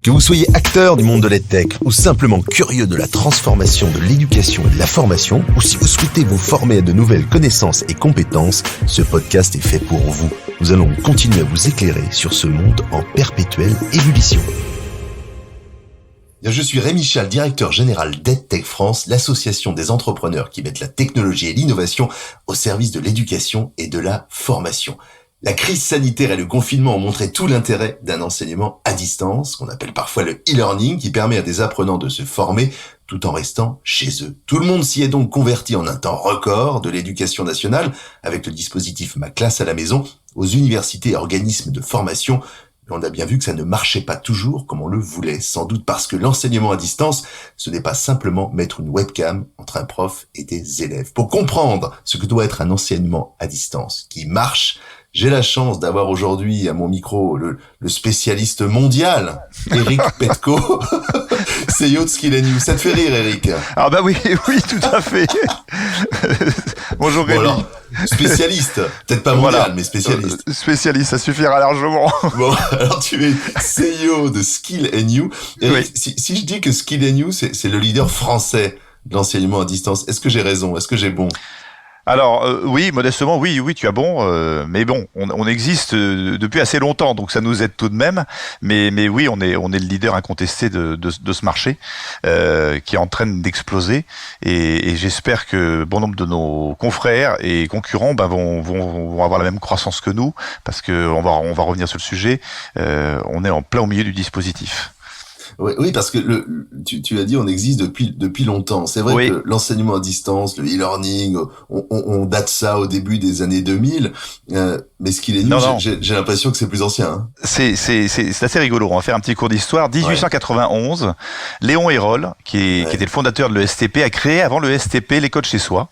Que vous soyez acteur du monde de l'EdTech ou simplement curieux de la transformation de l'éducation et de la formation, ou si vous souhaitez vous former à de nouvelles connaissances et compétences, ce podcast est fait pour vous. Nous allons continuer à vous éclairer sur ce monde en perpétuelle ébullition. Je suis Rémi Chal, directeur général d'EdTech France, l'association des entrepreneurs qui mettent la technologie et l'innovation au service de l'éducation et de la formation. La crise sanitaire et le confinement ont montré tout l'intérêt d'un enseignement à distance, qu'on appelle parfois le e-learning, qui permet à des apprenants de se former tout en restant chez eux. Tout le monde s'y est donc converti en un temps record, de l'éducation nationale, avec le dispositif Ma classe à la maison, aux universités et organismes de formation. Mais on a bien vu que ça ne marchait pas toujours comme on le voulait, sans doute parce que l'enseignement à distance, ce n'est pas simplement mettre une webcam entre un prof et des élèves. Pour comprendre ce que doit être un enseignement à distance qui marche, j'ai la chance d'avoir aujourd'hui à mon micro le spécialiste mondial, Eric Petko, CEO de Skill & You. Ça te fait rire, Eric? Ah bah oui, tout à fait. Bonjour Rémi. Bon alors, spécialiste, peut-être pas mondial, voilà. Mais spécialiste. Spécialiste, ça suffira largement. Bon, alors tu es CEO de Skill & You. Eric, Oui. si je dis que Skill & You, c'est le leader français de l'enseignement à distance, est-ce que j'ai raison? Est-ce que j'ai bon? Alors oui, modestement, oui, tu as bon, mais bon, on existe depuis assez longtemps, donc ça nous aide tout de même. Mais oui, on est le leader incontesté de ce marché qui est en train d'exploser, et j'espère que bon nombre de nos confrères et concurrents vont avoir la même croissance que nous, parce que on va revenir sur le sujet. On est en plein au milieu du dispositif. Oui, parce que tu as dit on existe depuis longtemps. C'est vrai que l'enseignement à distance, le e-learning, on date ça au début des années 2000. Mais Skill & You, j'ai l'impression que c'est plus ancien. Hein. C'est assez rigolo. On va faire un petit cours d'histoire. 1891, Léon Hérol, qui était le fondateur de l'ESTP, a créé avant le STP l'école chez soi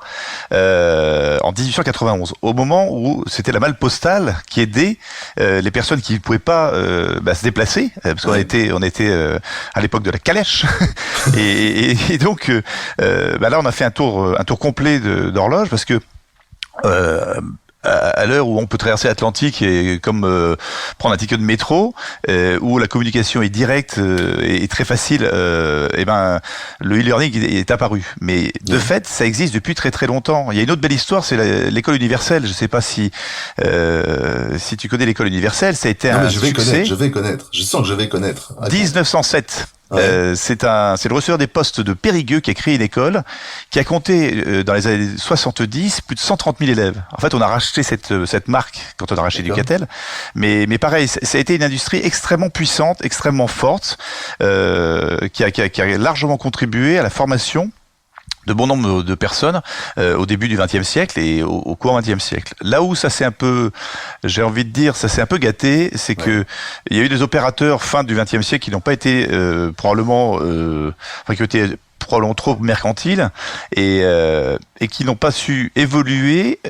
en 1891. Au moment où c'était la malle postale qui aidait les personnes qui ne pouvaient pas se déplacer, parce qu'on était à l'époque de la calèche. et donc là, on a fait un tour complet d'horloge, parce que à l'heure où on peut traverser l'Atlantique et comme prendre un ticket de métro, où la communication est directe et très facile, le e-learning est apparu. Mais de fait, ça existe depuis très très longtemps. Il y a une autre belle histoire, c'est l'école universelle. Je ne sais pas si tu connais l'école universelle. Ça a été un succès. Je vais connaître. Je sens que je vais connaître. Attends. 1907. C'est le receveur des postes de Périgueux qui a créé une école qui a compté dans les années 70 plus de 130 000 élèves. En fait, on a racheté cette marque quand on a racheté Ducatel, mais pareil, ça a été une industrie extrêmement puissante, extrêmement forte, qui a largement contribué à la formation de bon nombre de personnes au début du XXe siècle et au cours du XXe siècle. Là où ça s'est un peu, j'ai envie de dire, ça s'est un peu gâté, c'est que il y a eu des opérateurs fin du XXe siècle qui n'ont pas été probablement trop mercantiles et qui n'ont pas su évoluer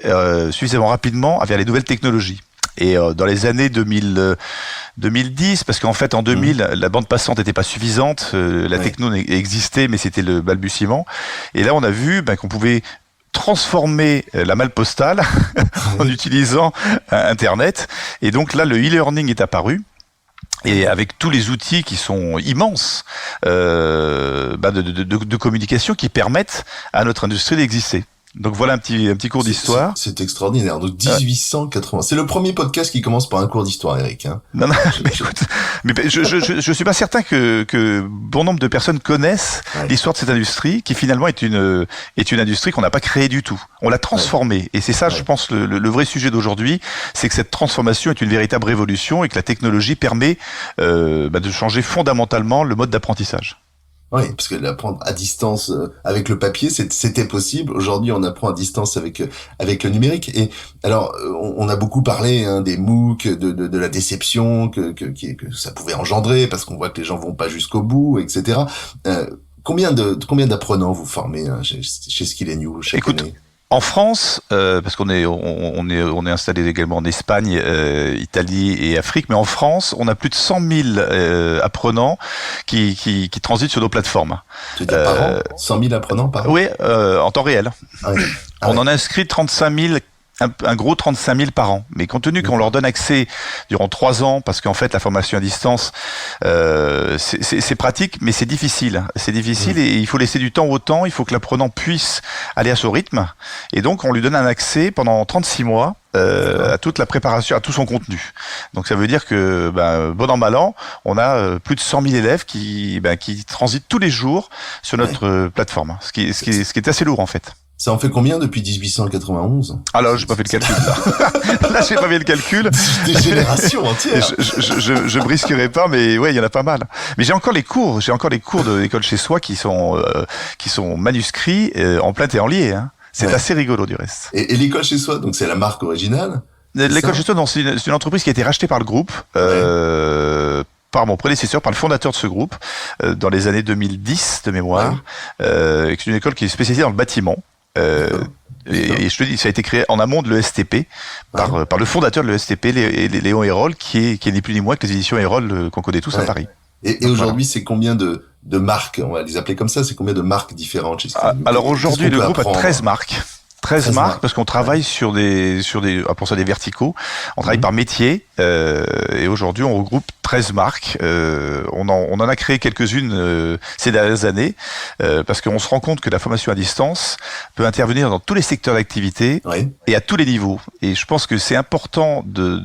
suffisamment rapidement vers les nouvelles technologies. Et dans les années 2010, parce qu'en fait en 2000 la bande passante n'était pas suffisante, la techno existait mais c'était le balbutiement. Et là on a vu qu'on pouvait transformer la malle postale en utilisant Internet. Et donc là le e-learning est apparu. Et avec tous les outils qui sont immenses de communication qui permettent à notre industrie d'exister. Donc voilà un petit cours d'histoire. C'est extraordinaire. Donc 1880. C'est le premier podcast qui commence par un cours d'histoire, Eric. Hein. Non, mais écoute, je suis pas certain que bon nombre de personnes connaissent l'histoire de cette industrie, qui finalement est une industrie qu'on n'a pas créée du tout. On l'a transformée. Et c'est ça, je pense, le vrai sujet d'aujourd'hui, c'est que cette transformation est une véritable révolution et que la technologie permet de changer fondamentalement le mode d'apprentissage. Oui, parce que l'apprendre à distance avec le papier, c'était possible. Aujourd'hui, on apprend à distance avec le numérique. Et alors, on a beaucoup parlé des MOOC, de la déception que ça pouvait engendrer, parce qu'on voit que les gens vont pas jusqu'au bout, etc. Combien d'apprenants vous formez chez Skill & You chaque année? En France, parce qu'on est installé également en Espagne, Italie et Afrique, mais en France, on a plus de 100 000 apprenants qui transitent sur nos plateformes. Tu veux dire par an? 100 000 apprenants par an? Oui, en temps réel. On en a inscrit 35 un gros 35 000 par an. Mais compte tenu qu'on leur donne accès durant 3 ans, parce qu'en fait la formation à distance, c'est pratique, mais c'est difficile. C'est difficile et il faut laisser du temps au temps. Il faut que l'apprenant puisse aller à son rythme. Et donc on lui donne un accès pendant 36 mois. À toute la préparation, à tout son contenu. Donc ça veut dire que, bon an, mal an, on a plus de 100 000 élèves qui transitent tous les jours sur notre plateforme. Ce qui est assez lourd en fait. Ça en fait combien depuis 1891 ? Ah là, j'ai pas fait le calcul. Là, j'ai pas fait le calcul. Des générations entières. Je brisquerai pas, mais ouais, il y en a pas mal. Mais j'ai encore les cours de l'école chez soi qui sont manuscrits en plein et en lié. Hein. C'est assez rigolo du reste. Et l'école chez soi, donc c'est la marque originale ? L'école chez soi, non, c'est une entreprise qui a été rachetée par le groupe, par mon prédécesseur, par le fondateur de ce groupe, dans les années 2010 de mémoire. C'est une école qui est spécialisée dans le bâtiment. Et je te dis, ça a été créé en amont de l'ESTP par le fondateur de l'ESTP, Léon Hérol, qui est ni plus ni moins que les éditions Hérol qu'on connaît tous à Paris. Et aujourd'hui, c'est combien de marques, on va les appeler comme ça, c'est combien de marques différentes chez Scribd ? Alors aujourd'hui, le groupe a 13 marques. 13 marques parce qu'on travaille sur des pour ça des verticaux. On travaille par métier et aujourd'hui on regroupe 13 marques. On en a créé quelques-unes ces dernières années parce qu'on se rend compte que la formation à distance peut intervenir dans tous les secteurs d'activité et à tous les niveaux. Et je pense que c'est important de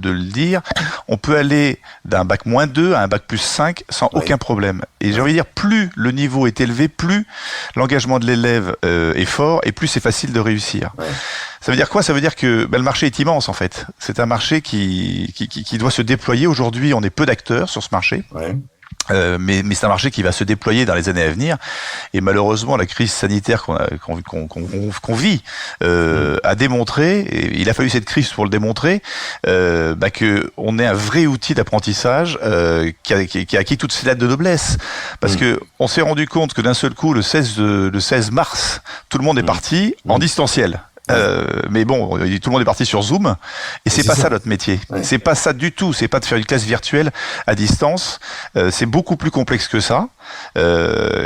le dire. On peut aller d'un bac -2 à un bac +5 sans aucun problème. Et j'ai envie de dire, plus le niveau est élevé, plus l'engagement de l'élève est fort et plus c'est facile de réussir. Ça veut dire quoi ? Ça veut dire que le marché est immense en fait. C'est un marché qui doit se déployer. Aujourd'hui, on est peu d'acteurs sur ce marché. Mais c'est un marché qui va se déployer dans les années à venir. Et malheureusement, la crise sanitaire qu'on vit a démontré, et il a fallu cette crise pour le démontrer, que on est un vrai outil d'apprentissage qui a acquis toutes ses lettres de noblesse. Parce que on s'est rendu compte que d'un seul coup, le 16 mars, tout le monde est parti en distanciel. Mais bon, tout le monde est parti sur Zoom et c'est pas ça notre métier. C'est pas ça du tout. C'est pas de faire une classe virtuelle à distance. C'est beaucoup plus complexe que ça. Parce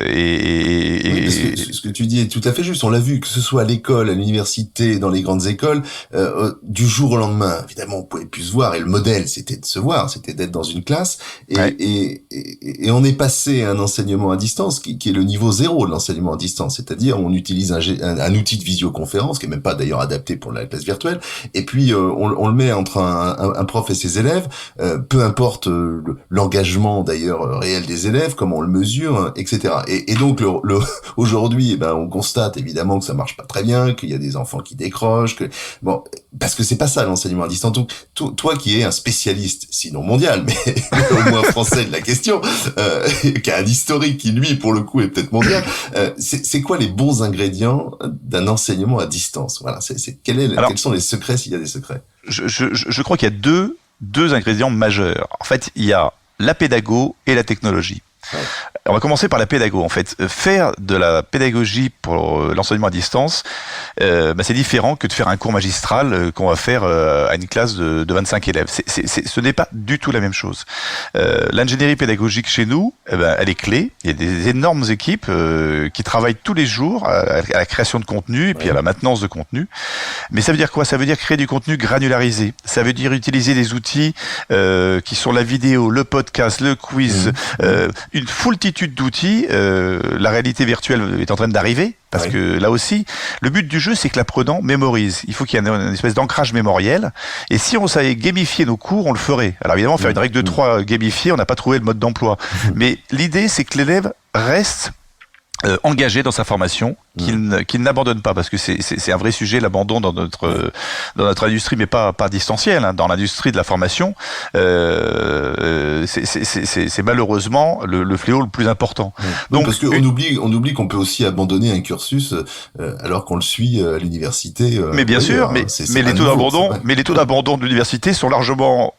que ce que tu dis est tout à fait juste. On l'a vu, que ce soit à l'école, à l'université, dans les grandes écoles, du jour au lendemain. Évidemment, on pouvait plus se voir et le modèle, c'était de se voir, c'était d'être dans une classe. Et on est passé à un enseignement à distance qui est le niveau 0 de l'enseignement à distance. C'est-à-dire, on utilise un outil de visioconférence qui est même pas d'ailleurs adapté pour la classe virtuelle. Et puis, on le met entre un prof et ses élèves. Peu importe l'engagement d'ailleurs réel des élèves, comment on le mesure, etc. Et donc aujourd'hui, on constate évidemment que ça marche pas très bien, qu'il y a des enfants qui décrochent, parce que c'est pas ça l'enseignement à distance. Donc, toi qui es un spécialiste, sinon mondial, mais au moins français de la question, qui a un historique qui lui pour le coup est peut-être mondial, c'est quoi les bons ingrédients d'un enseignement à distance ? Voilà, quels sont les secrets s'il y a des secrets ? Je crois qu'il y a deux ingrédients majeurs. En fait, il y a la pédago et la technologie. On va commencer par la pédago. En fait, faire de la pédagogie pour l'enseignement à distance, c'est différent que de faire un cours magistral qu'on va faire à une classe de 25 élèves. Ce n'est pas du tout la même chose. L'ingénierie pédagogique chez nous, elle est clé. Il y a des énormes équipes qui travaillent tous les jours à la création de contenu et puis à la maintenance de contenu. Mais ça veut dire quoi ? Ça veut dire créer du contenu granularisé. Ça veut dire utiliser des outils qui sont la vidéo, le podcast, le quiz, une foultitude d'outils. La réalité virtuelle est en train d'arriver parce que là aussi, le but du jeu, c'est que l'apprenant mémorise. Il faut qu'il y ait une espèce d'ancrage mémoriel. Et si on savait gamifier nos cours, on le ferait. Alors évidemment, faire une règle de 3 gamifiée, on n'a pas trouvé le mode d'emploi. Mais l'idée, c'est que l'élève reste engagé dans sa formation, qu'il n'abandonne pas, parce que c'est un vrai sujet, l'abandon dans notre industrie, mais pas distanciel, hein, dans l'industrie de la formation, c'est malheureusement le fléau le plus important. Donc parce qu'on oublie qu'on peut aussi abandonner un cursus alors qu'on le suit à l'université. Mais bien sûr, mais les taux d'abandon de l'université sont largement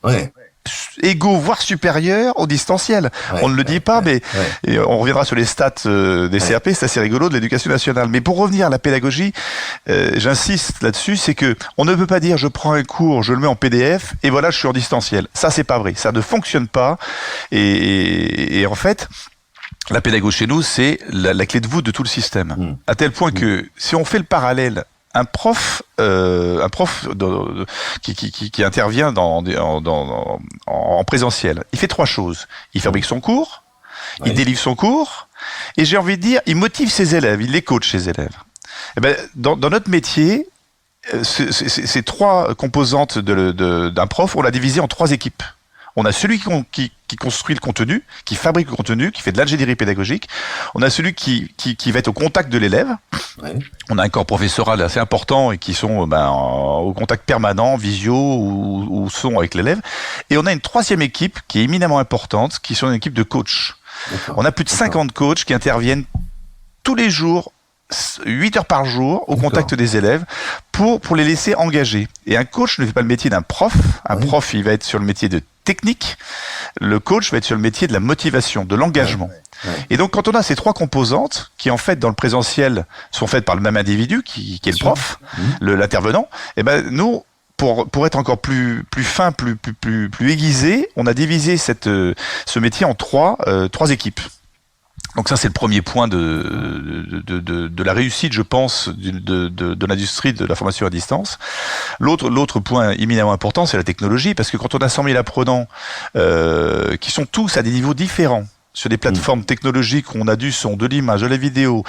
égaux, voire supérieurs au distanciel. On ne le dit pas, mais et on reviendra sur les stats des CAP, c'est assez rigolo, de l'éducation nationale. Mais pour revenir à la pédagogie, j'insiste là-dessus, c'est que on ne peut pas dire je prends un cours, je le mets en PDF et voilà, je suis en distanciel. Ça, c'est pas vrai. Ça ne fonctionne pas. Et en fait, la pédagogie chez nous, c'est la clé de voûte de tout le système. À tel point que si on fait le parallèle qui intervient en présentiel, il fait 3 choses. Il fabrique son cours, il délivre son cours, et j'ai envie de dire, il motive ses élèves, il les coach ses élèves. Eh ben, dans notre métier, ces 3 composantes d'un prof, on l'a divisé en 3 équipes. On a celui qui construit le contenu, qui fabrique le contenu, qui fait de l'ingénierie pédagogique. On a celui qui va être au contact de l'élève. Ouais. On a un corps professoral assez important et qui sont au contact permanent, visio ou son avec l'élève. Et on a une 3e équipe qui est éminemment importante, qui sont une équipe de coachs. On a plus de 50 coachs qui interviennent tous les jours, 8 heures par jour, au contact des élèves, pour les laisser engager. Et un coach ne fait pas le métier d'un prof. Un prof, il va être sur le métier de technique. Le coach va être sur le métier de la motivation, de l'engagement. Et donc, quand on a ces 3 composantes, qui en fait, dans le présentiel, sont faites par le même individu, qui est le prof, l'intervenant, et ben, nous, pour être encore plus fin, plus aiguisé, on a divisé ce métier en 3 équipes. Donc ça, c'est le premier point de la réussite, je pense, de l'industrie de la formation à distance. L'autre point éminemment important, c'est la technologie, parce que quand on a 100 000 apprenants qui sont tous à des niveaux différents, sur des plateformes technologiques où on a du son, de l'image, de la vidéo,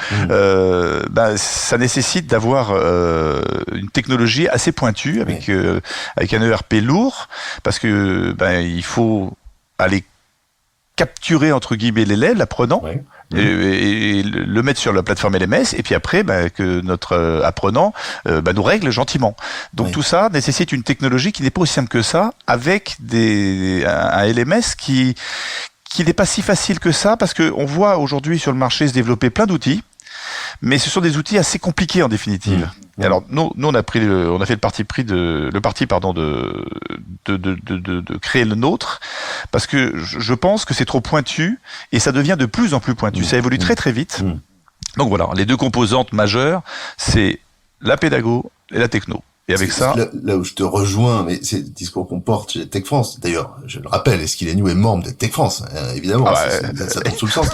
ça nécessite d'avoir une technologie assez pointue avec un ERP lourd, parce que il faut aller capturer entre guillemets l'élève, l'apprenant, et le mettre sur la plateforme LMS, et puis après que notre apprenant nous règle gentiment. Donc tout ça nécessite une technologie qui n'est pas aussi simple que ça, avec un LMS qui n'est pas si facile que ça, parce que on voit aujourd'hui sur le marché se développer plein d'outils, mais ce sont des outils assez compliqués en définitive. Et alors nous on a fait le parti de créer le nôtre, parce que je pense que c'est trop pointu et ça devient de plus en plus pointu. Ça évolue très très vite. Donc voilà, les 2 composantes majeures, c'est la pédago et la techno. Et avec ça, là où je te rejoins, mais c'est le discours qu'on porte chez Tech France. D'ailleurs, je le rappelle, Esquil Agnew est membre de Tech France, évidemment. Ça tombe sous le sens.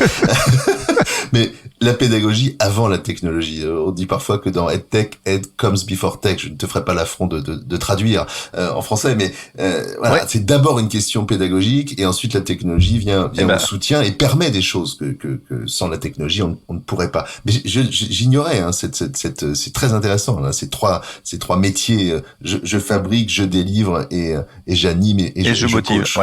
Mais la pédagogie avant la technologie. On dit parfois que dans EdTech, Ed comes before Tech. Je ne te ferai pas l'affront de traduire en français, mais c'est d'abord une question pédagogique et ensuite la technologie vient en soutien et permet des choses que sans la technologie on ne pourrait pas. Mais j'ignorais c'est très intéressant là, ces trois métiers. Je fabrique, je délivre et j'anime et je motive. Coach,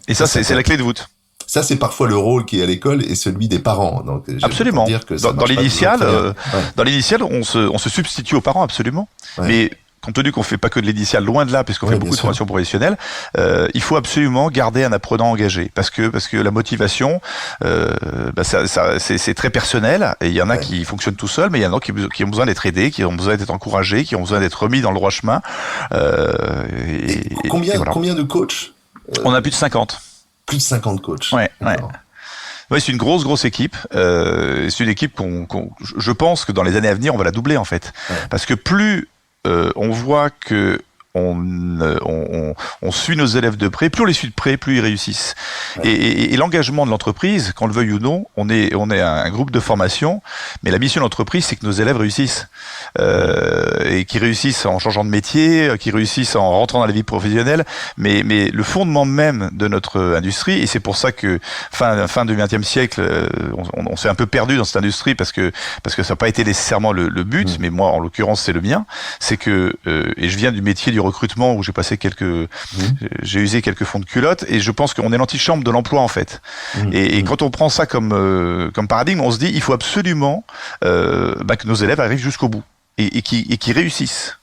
Et ça c'est la clé de voûte. Ça, c'est parfois le rôle qui est à l'école et celui des parents. Donc, absolument. Dire que dans l'initial, on se substitue aux parents, absolument. Mais compte tenu qu'on fait pas que de l'initial, loin de là, puisqu'on fait beaucoup de formation professionnelle, il faut absolument garder un apprenant engagé, parce que la motivation, c'est très personnel. Et il y en a qui fonctionnent tout seuls, mais il y en a qui ont besoin d'être aidés, qui ont besoin d'être encouragés, qui ont besoin d'être remis dans le droit chemin. Combien de coachs On a plus de 50. Plus de 50 coachs. Ouais, c'est une grosse équipe. C'est une équipe je pense que dans les années à venir, on va la doubler en fait, parce que plus on voit que on suit nos élèves de près, plus on les suit de près, plus ils réussissent. Et l'engagement de l'entreprise, qu'on le veuille ou non, on est un groupe de formation, mais la mission de l'entreprise, c'est que nos élèves réussissent. Et qu'ils réussissent en changeant de métier, qu'ils réussissent en rentrant dans la vie professionnelle, mais le fondement même de notre industrie, et c'est pour ça que fin du XXe siècle, on s'est un peu perdu dans cette industrie parce que ça n'a pas été nécessairement le but, mais moi en l'occurrence c'est le mien, c'est que et je viens du métier du recrutement où j'ai passé j'ai usé quelques fonds de culotte, et je pense qu'on est l'antichambre de l'emploi en fait. Et quand on prend ça comme paradigme, on se dit il faut absolument que nos élèves arrivent jusqu'au bout et qui réussissent.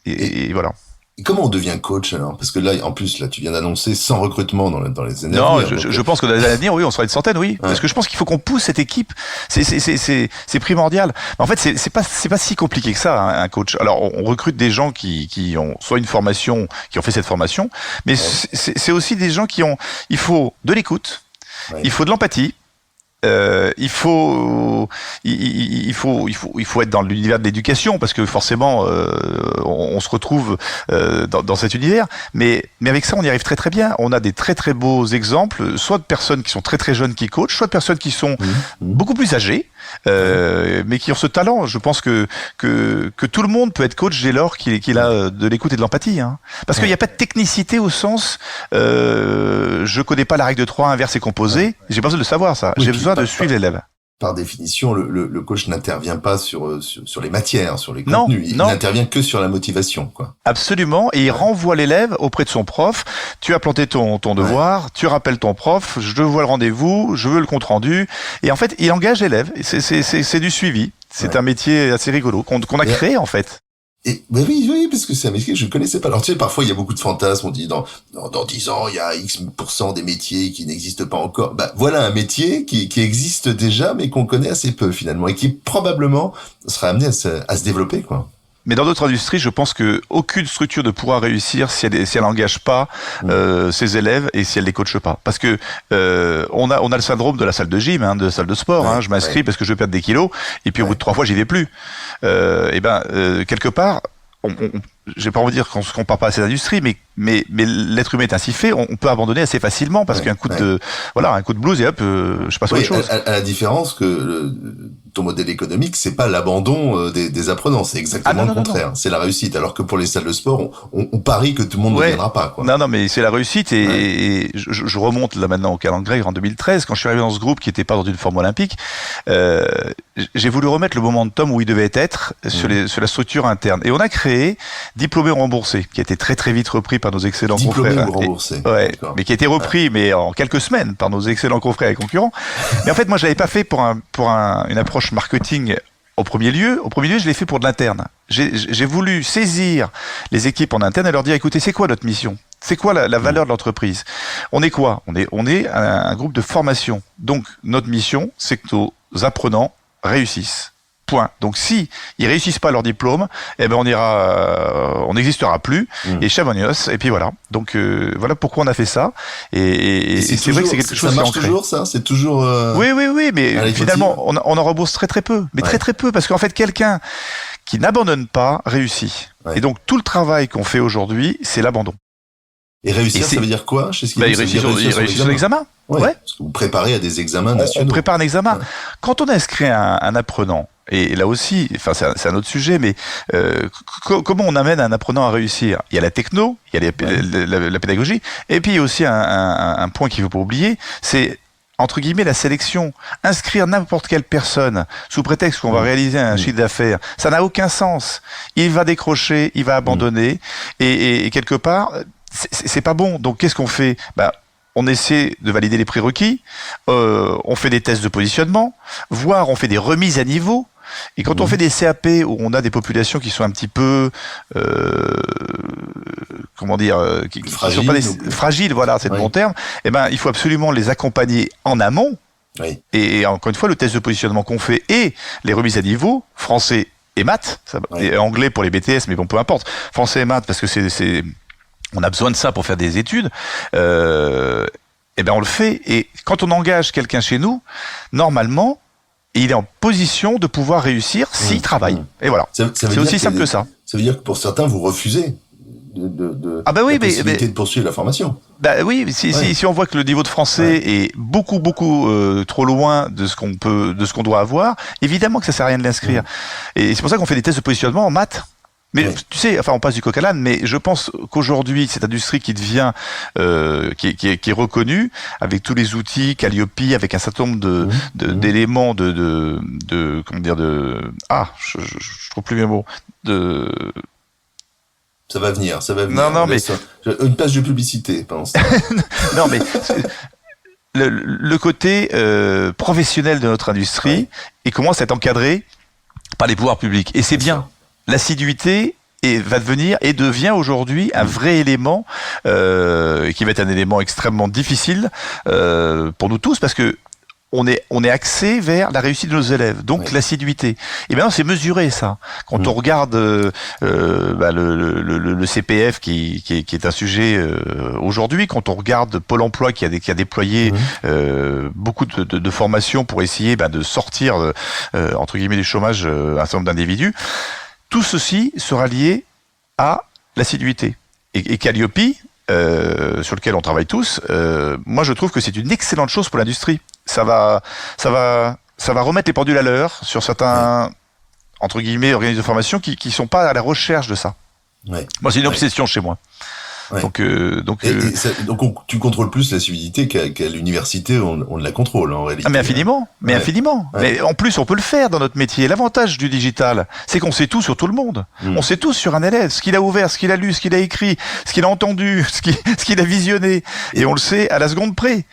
Et voilà. Et comment on devient coach alors ? Parce que là, en plus, là, tu viens d'annoncer 100 recrutements dans les années à venir. Non, je pense que dans les années à venir, oui, on sera une centaine, oui. Parce que je pense qu'il faut qu'on pousse cette équipe. C'est primordial. Mais en fait, c'est pas si compliqué que ça, un coach. Alors, on recrute des gens qui ont soit une formation, qui ont fait cette formation, mais c'est aussi des gens il faut de l'écoute, il faut de l'empathie. Il faut être dans l'univers de l'éducation, parce que forcément on se retrouve dans cet univers, mais avec ça on y arrive très très bien. On a des très très beaux exemples, soit de personnes qui sont très très jeunes qui coachent, soit de personnes qui sont beaucoup plus âgées mais qui ont ce talent. Je pense que tout le monde peut être coach dès lors qu'il a de l'écoute et de l'empathie. Hein. Parce qu'il n'y a pas de technicité au sens je connais pas la règle de 3, inverse et composé. J'ai pas besoin de savoir ça. J'ai besoin de suivre l'élève. Par définition, le coach n'intervient pas sur les matières, sur les contenus. Il n'intervient que sur la motivation, quoi. Absolument. Et il renvoie l'élève auprès de son prof. Tu as planté ton devoir, tu rappelles ton prof, je vois le rendez-vous, je veux le compte rendu. Et en fait, il engage l'élève. C'est du suivi. C'est un métier assez rigolo qu'on a créé, en fait. Et oui, parce que c'est un métier que je ne connaissais pas. Alors tu sais, parfois il y a beaucoup de fantasmes. On dit dans 10 ans, il y a X% des métiers qui n'existent pas encore. Voilà un métier qui existe déjà, mais qu'on connaît assez peu finalement, et qui probablement sera amené à se développer, quoi. Mais dans d'autres industries, je pense que aucune structure ne pourra réussir si elle n'engage pas ses élèves et si elle les coache pas. Parce que on a le syndrome de la salle de gym, de la salle de sport. Je m'inscris parce que je veux perdre des kilos et puis au bout de 3 fois, j'y vais plus. Quelque part, je vais pas envie de dire qu'on se compare pas à ces industries, mais l'être humain est ainsi fait, on peut abandonner assez facilement parce qu'un coup de blues et hop, je passe à autre chose. À la différence que ton modèle économique, c'est pas l'abandon des apprenants, c'est exactement le contraire. C'est la réussite. Alors que pour les salles de sport, on parie que tout le monde ne viendra pas, quoi. Non, mais c'est la réussite et je remonte là maintenant au calendrier en 2013, quand je suis arrivé dans ce groupe qui était pas dans une forme olympique, j'ai voulu remettre le momentum où il devait être sur la structure interne. Et on a créé Diplômé remboursé, qui a été très très vite repris par nos excellents confrères. Diplômé remboursé. Mais qui a été repris, mais en quelques semaines, par nos excellents confrères et concurrents. Mais en fait, moi, je l'avais pas fait pour une approche marketing au premier lieu. Au premier lieu, je l'ai fait pour de l'interne. J'ai voulu saisir les équipes en interne et leur dire, écoutez, c'est quoi notre mission? C'est quoi la valeur de l'entreprise? On est quoi? On est un groupe de formation. Donc, notre mission, c'est que nos apprenants réussissent. Point. Donc si ils réussissent pas leur diplôme, on n'existera plus et Chavognos et puis voilà. Donc voilà pourquoi on a fait ça et c'est vrai que c'est quelque chose qui est ancré. Ça marche toujours, ça, c'est toujours. Oui, mais finalement on en rembourse très peu, mais très peu parce qu'en fait quelqu'un qui n'abandonne pas réussit. Et donc tout le travail qu'on fait aujourd'hui, c'est l'abandon. Et réussir, ça veut dire quoi? Il réussit sur l'examen. Ouais. Parce que vous préparez à des examens nationaux. On prépare un examen. Ouais. Quand on inscrit un apprenant, et là aussi, enfin c'est un autre sujet, mais comment on amène un apprenant à réussir? Il y a la techno, il y a la pédagogie, et puis il y a aussi un point qu'il ne faut pas oublier, c'est entre guillemets la sélection. Inscrire n'importe quelle personne sous prétexte qu'on va réaliser un chiffre d'affaires, ça n'a aucun sens. Il va décrocher, il va abandonner, et quelque part, c'est pas bon. Donc qu'est-ce qu'on fait? On essaie de valider les prérequis, on fait des tests de positionnement, voire on fait des remises à niveau. Et quand on fait des CAP où on a des populations qui sont un petit peu, fragiles, voilà, c'est le bon terme, il faut absolument les accompagner en amont. Oui. Et encore une fois, le test de positionnement qu'on fait et les remises à niveau, français et maths, et anglais pour les BTS, mais bon, peu importe, français et maths parce que on a besoin de ça pour faire des études. On le fait. Et quand on engage quelqu'un chez nous, normalement, il est en position de pouvoir réussir s'il travaille. Et voilà. C'est aussi simple que ça. Ça veut dire que pour certains, vous refusez la possibilité de poursuivre la formation. Si on voit que le niveau de français est beaucoup trop loin de ce qu'on doit avoir, évidemment que ça sert à rien de l'inscrire. Et c'est pour ça qu'on fait des tests de positionnement en maths. Mais tu sais, on passe du coq à l'âne, mais je pense qu'aujourd'hui, cette industrie qui devient, qui est reconnue, avec tous les outils, Calliope, avec un certain nombre d'éléments je trouve plus mes mots, Ça va venir. Non, mais une page de publicité, pense. Non, mais le côté professionnel de notre industrie et commence à être encadré par les pouvoirs publics, et c'est bien. L'assiduité va devenir et devient aujourd'hui un vrai élément qui va être un élément extrêmement difficile pour nous tous parce que on est axé vers la réussite de nos élèves, donc l'assiduité. Et maintenant c'est mesuré ça. Quand on regarde le CPF qui est un sujet aujourd'hui, quand on regarde Pôle Emploi qui a déployé beaucoup de formations pour essayer de sortir entre guillemets du chômage un certain nombre d'individus. Tout ceci sera lié à l'assiduité. Et Calliope, sur lequel on travaille tous, moi je trouve que c'est une excellente chose pour l'industrie. Ça va ça va remettre les pendules à l'heure sur certains, entre guillemets, organismes de formation qui sont pas à la recherche de ça. Ouais. Moi, c'est une obsession chez moi. Ouais. Donc, tu contrôles plus la civilité qu'à l'université, on la contrôle en réalité. Ah, mais infiniment, infiniment. Ouais. Mais en plus, on peut le faire dans notre métier. L'avantage du digital, c'est qu'on sait tout sur tout le monde. On sait tout sur un élève, ce qu'il a ouvert, ce qu'il a lu, ce qu'il a écrit, ce qu'il a entendu, ce qu'il a visionné, et on le sait à la seconde près.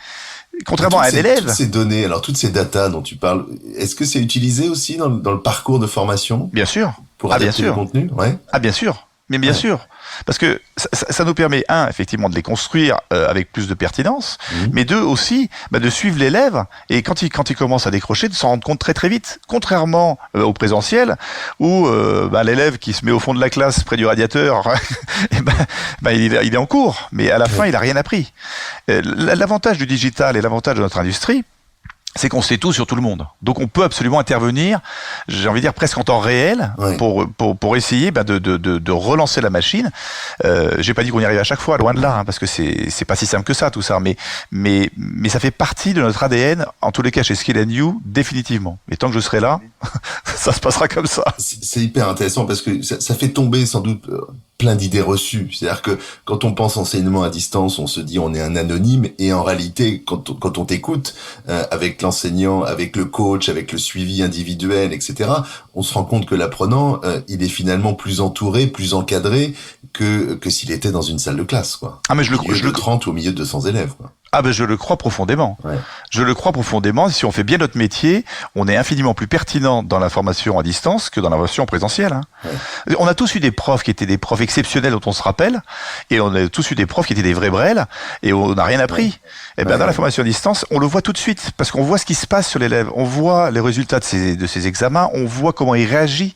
Contrairement à un élève. Toutes ces données, alors toutes ces datas dont tu parles, est-ce que c'est utilisé aussi dans le parcours de formation? Bien sûr. Pour adapter le contenu? Ah, bien sûr. Mais bien sûr, parce que ça nous permet, effectivement, de les construire avec plus de pertinence, mais deux, aussi, de suivre l'élève, et quand il commence à décrocher, de s'en rendre compte très très vite. Contrairement au présentiel, où l'élève qui se met au fond de la classe, près du radiateur, il est en cours, mais à la fin, il a rien appris. L'avantage du digital et l'avantage de notre industrie, c'est qu'on sait tout sur tout le monde. Donc on peut absolument intervenir, j'ai envie de dire presque en temps réel, pour essayer de relancer la machine. J'ai pas dit qu'on y arrive à chaque fois, loin de là, parce que c'est pas si simple que ça, tout ça. Mais ça fait partie de notre ADN, en tous les cas chez Skill & You, définitivement. Et tant que je serai là, ça se passera comme ça. C'est hyper intéressant parce que ça fait tomber sans doute plein d'idées reçues. C'est-à-dire que quand on pense enseignement à distance, on se dit on est un anonyme, et en réalité, quand on t'écoute, avec l'enseignant, avec le coach, avec le suivi individuel, etc., on se rend compte que l'apprenant, il est finalement plus entouré, plus encadré que s'il était dans une salle de classe, quoi. Ah, mais je le 30 ou au milieu de 200 élèves, quoi. Ah je le crois profondément. Ouais. Je le crois profondément. Si on fait bien notre métier, on est infiniment plus pertinent dans la formation à distance que dans la formation présentielle. Ouais. On a tous eu des profs qui étaient des profs exceptionnels dont on se rappelle, et on a tous eu des profs qui étaient des vrais brels, et on n'a rien appris. Ouais. Et dans la formation à distance, on le voit tout de suite, parce qu'on voit ce qui se passe sur l'élève, on voit les résultats de ses examens, on voit comment il réagit.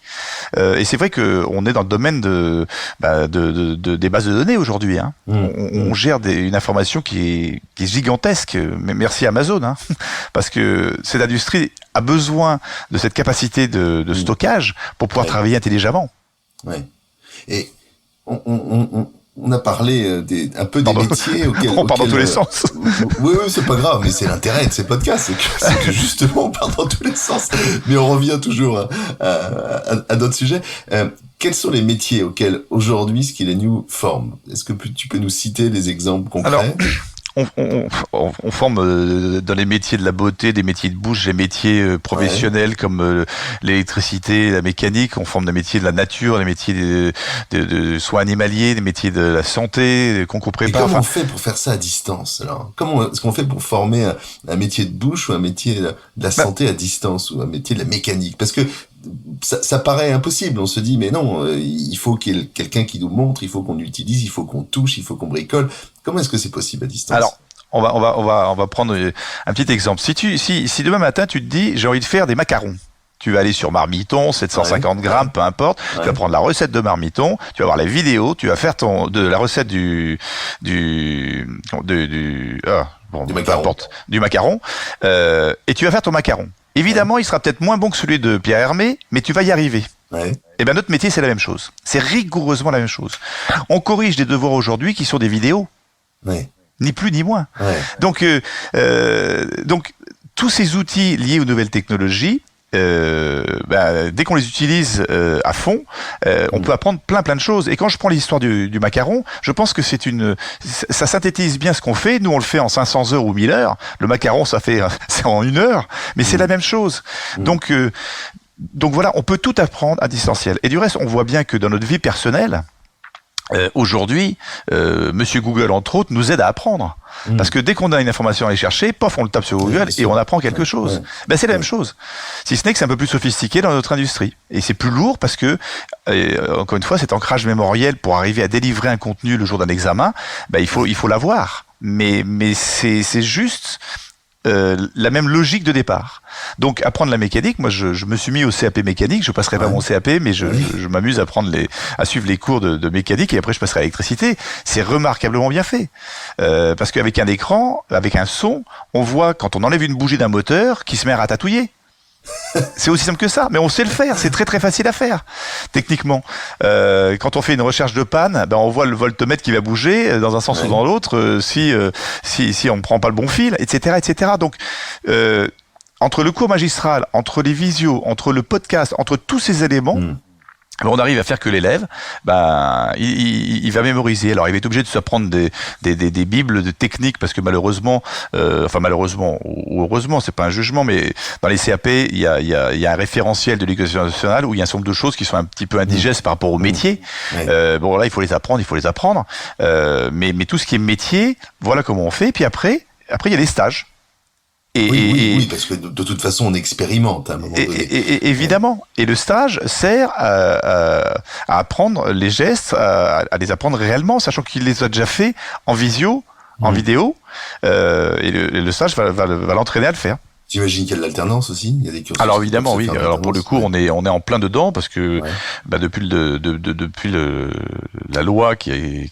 Et c'est vrai que on est dans le domaine des bases de données aujourd'hui. On gère une information qui est gigantesque, mais merci Amazon, parce que cette industrie a besoin de cette capacité de stockage pour pouvoir travailler intelligemment. Ouais. Et on a parlé un peu des métiers auxquels... On part dans tous les sens. Oui, c'est pas grave, mais c'est l'intérêt de ces podcasts, c'est que justement on part dans tous les sens. Mais on revient toujours à d'autres sujets. Quels sont les métiers auxquels aujourd'hui Skill & You forme? Est-ce que tu peux nous citer des exemples concrets? Alors, on forme dans les métiers de la beauté, des métiers de bouche, des métiers professionnels comme l'électricité, la mécanique. On forme des métiers de la nature, des métiers de soins animaliers, des métiers de la santé, des concours prépa. Et comment on fait pour faire ça à distance, alors? Comment est-ce qu'on fait pour former un métier de bouche ou un métier de la santé à distance, ou un métier de la mécanique? Parce que ça paraît impossible. On se dit, mais non, il faut qu'il y ait quelqu'un qui nous montre, il faut qu'on utilise, il faut qu'on touche, il faut qu'on bricole. Comment est-ce que c'est possible à distance? Alors, on va prendre un petit exemple. Si demain matin tu te dis, j'ai envie de faire des macarons. Tu vas aller sur Marmiton, 750 grammes, peu importe. Ouais. Tu vas prendre la recette de Marmiton, tu vas voir la vidéo, tu vas faire la recette du macaron, et tu vas faire ton macaron. Évidemment, il sera peut-être moins bon que celui de Pierre Hermé, mais tu vas y arriver. Ouais. Et notre métier, c'est la même chose. C'est rigoureusement la même chose. On corrige des devoirs aujourd'hui qui sont des vidéos. Ouais. Ni plus ni moins. Ouais. Donc, tous ces outils liés aux nouvelles technologies, dès qu'on les utilise à fond, on peut apprendre plein de choses. Et quand je prends l'histoire du macaron, je pense que ça synthétise bien ce qu'on fait. Nous, on le fait en 500 heures ou 1000 heures. Le macaron, c'est en 1 heure, mais c'est la même chose. Donc voilà, on peut tout apprendre à distanciel. Et du reste, on voit bien que dans notre vie personnelle, aujourd'hui, Monsieur Google, entre autres, nous aide à apprendre. Parce que dès qu'on a une information à aller chercher, pof, on le tape sur Google et on apprend quelque chose. C'est la même chose. Si ce n'est que c'est un peu plus sophistiqué dans notre industrie. Et c'est plus lourd parce que, encore une fois, cet ancrage mémoriel pour arriver à délivrer un contenu le jour d'un examen, il faut l'avoir. Mais c'est juste la même logique de départ. Donc apprendre la mécanique, moi je me suis mis au CAP mécanique, je passerai pas mon CAP, mais je m'amuse à suivre les cours de mécanique, et après je passerai à l'électricité. C'est remarquablement bien fait. Parce qu'avec un écran, avec un son, on voit quand on enlève une bougie d'un moteur qui se met à ratatouiller. C'est aussi simple que ça, mais on sait le faire, c'est très très facile à faire techniquement. Quand on fait une recherche de panne, on voit le voltmètre qui va bouger dans un sens ou dans l'autre si on ne prend pas le bon fil, etc. Donc entre le cours magistral, entre les visios, entre le podcast, entre tous ces éléments, on arrive à faire que l'élève, il va mémoriser. Alors, il va être obligé de s'apprendre des bibles de techniques parce que malheureusement, ou heureusement, c'est pas un jugement, mais dans les CAP, il y a un référentiel de l'éducation nationale où il y a un certain nombre de choses qui sont un petit peu indigestes par rapport au métier. Bon, là, il faut les apprendre. Mais tout ce qui est métier, voilà comment on fait. Puis après, il y a les stages. Oui, parce que de toute façon, on expérimente à un moment donné. Et évidemment. Et le stage sert à apprendre les gestes, à les apprendre réellement, sachant qu'il les a déjà fait en visio, en vidéo. Et le stage va l'entraîner à le faire. J'imagine qu'il y a de l'alternance aussi. Il y a des cursus. Alors évidemment, oui. Alors pour le coup, on est en plein dedans parce que depuis la loi qui est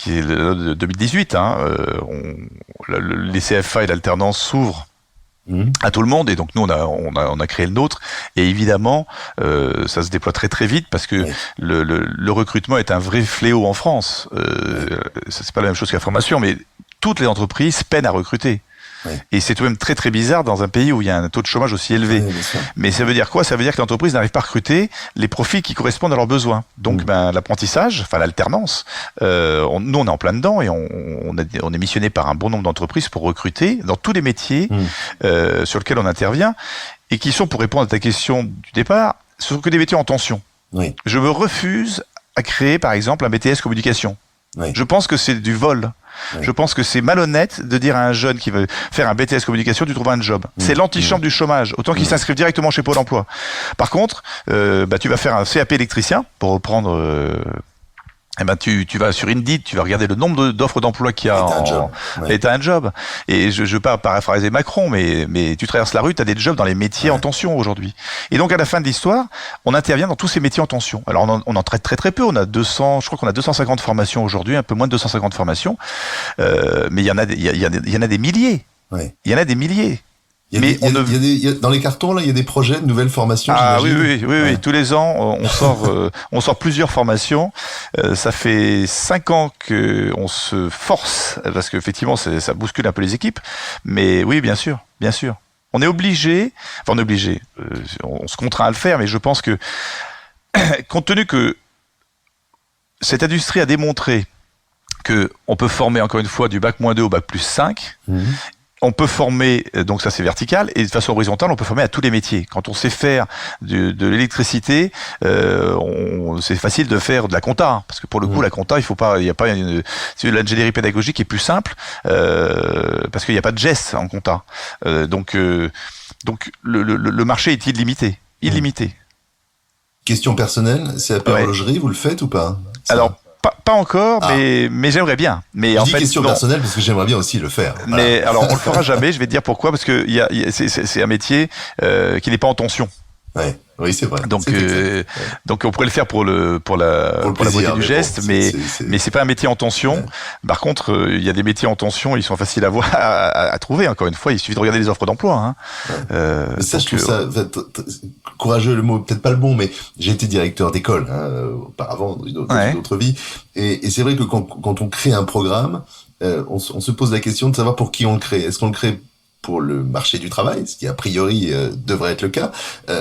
de 2018, les CFA et l'alternance s'ouvrent à tout le monde, et donc nous on a créé le nôtre, et évidemment ça se déploie très très vite parce que le recrutement est un vrai fléau en France. C'est pas la même chose que la formation, mais toutes les entreprises peinent à recruter. Et c'est tout de même très très bizarre dans un pays où il y a un taux de chômage aussi élevé. Mais ça veut dire quoi ? Ça veut dire que l'entreprise n'arrive pas à recruter les profils qui correspondent à leurs besoins. Donc l'apprentissage, enfin l'alternance, nous on est en plein dedans et on est missionné par un bon nombre d'entreprises pour recruter dans tous les métiers sur lesquels on intervient, et qui sont, pour répondre à ta question du départ, ce sont que des métiers en tension. Je me refuse à créer par exemple un BTS communication. Je pense que c'est du vol. Je pense que c'est malhonnête de dire à un jeune qui veut faire un BTS communication, tu trouves un job. C'est l'antichambre du chômage. Autant qu'il s'inscrive directement chez Pôle emploi. Par contre, tu vas faire un CAP électricien, pour reprendre... tu vas sur Indeed, tu vas regarder le nombre d'offres d'emploi qu'il y a et t'as un job. Et je veux pas paraphraser Macron, mais tu traverses la rue, t'as des jobs dans les métiers en tension aujourd'hui. Et donc à la fin de l'histoire, on intervient dans tous ces métiers en tension. Alors on en traite très très peu. Je crois qu'on a 250 formations aujourd'hui, un peu moins de 250 formations. Mais il y en a des milliers. Il y en a des milliers. Dans les cartons là, il y a des projets de nouvelles formations. Oui. Tous les ans, on sort plusieurs formations. Ça fait 5 ans que on se force, parce qu'effectivement, ça bouscule un peu les équipes. Mais oui, bien sûr. On est obligé. On se contraint à le faire, mais je pense que, compte tenu que cette industrie a démontré que on peut former encore une fois du bac-2 au bac+5. On peut former, donc ça c'est vertical, et de façon horizontale, on peut former à tous les métiers. Quand on sait faire de l'électricité, c'est facile de faire de la compta, parce que pour le coup, la compta, c'est l'ingénierie pédagogique qui est plus simple, parce qu'il n'y a pas de gestes en compta. Donc le marché est illimité. Question personnelle, CAP horlogerie, vous le faites ou pas? Alors, pas encore, mais j'aimerais bien. Mais je dis question personnelle parce que j'aimerais bien aussi le faire. Voilà. Mais alors, on le fera jamais. Je vais te dire pourquoi, parce que c'est un métier qui n'est pas en tension. Oui, c'est vrai. Donc on pourrait le faire pour la beauté du geste, mais c'est pas un métier en tension. Par contre, il y a des métiers en tension, ils sont faciles à trouver. Encore une fois, il suffit de regarder les offres d'emploi. Mais ça, je trouve ça courageux, le mot peut-être pas le bon, mais j'ai été directeur d'école auparavant dans une autre vie, et c'est vrai que quand on crée un programme, on se pose la question de savoir pour qui on le crée. Est-ce qu'on le crée pour le marché du travail, ce qui a priori devrait être le cas,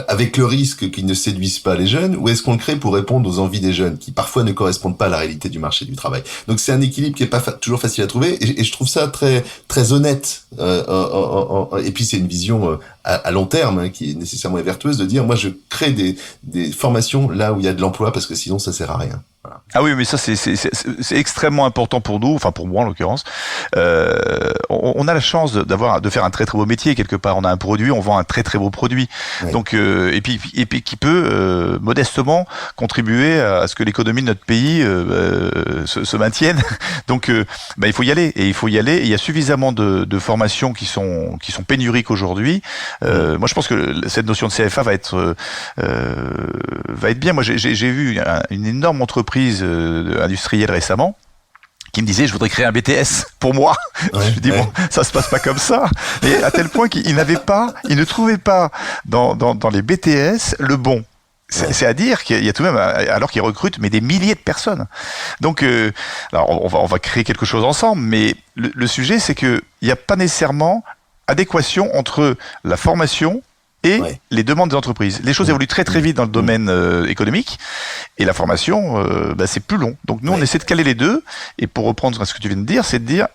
avec le risque qu'ils ne séduisent pas les jeunes, ou est-ce qu'on le crée pour répondre aux envies des jeunes, qui parfois ne correspondent pas à la réalité du marché du travail. Donc c'est un équilibre qui est pas toujours facile à trouver, et je trouve ça très très honnête. Et puis c'est une vision à long terme qui est nécessairement vertueuse de dire, moi je crée des formations là où il y a de l'emploi, parce que sinon ça sert à rien. Voilà. Ah oui, mais ça c'est extrêmement important pour nous, enfin pour moi en l'occurrence. On a la chance de faire un très très beau métier quelque part. On a un produit, on vend un très très beau produit. Donc et puis qui peut modestement contribuer à ce que l'économie de notre pays se maintienne. Donc il faut y aller, et il y a suffisamment de formations qui sont pénuriques aujourd'hui. Moi je pense que cette notion de CFA va être bien. Moi j'ai vu une énorme entreprise industrielle récemment qui me disait, je voudrais créer un BTS pour moi. Je dis bon, ça se passe pas comme ça. Et à tel point qu'il ne trouvait pas dans les BTS le bon. C'est à dire qu'il y a tout de même, alors qu'ils recrutent mais des milliers de personnes. Donc, alors on va créer quelque chose ensemble, mais le sujet c'est que il n'y a pas nécessairement adéquation entre la formation et les demandes des entreprises. Les choses évoluent très très vite dans le domaine économique, et la formation, c'est plus long. Donc nous, on essaie de caler les deux, et pour reprendre ce que tu viens de dire, c'est de dire,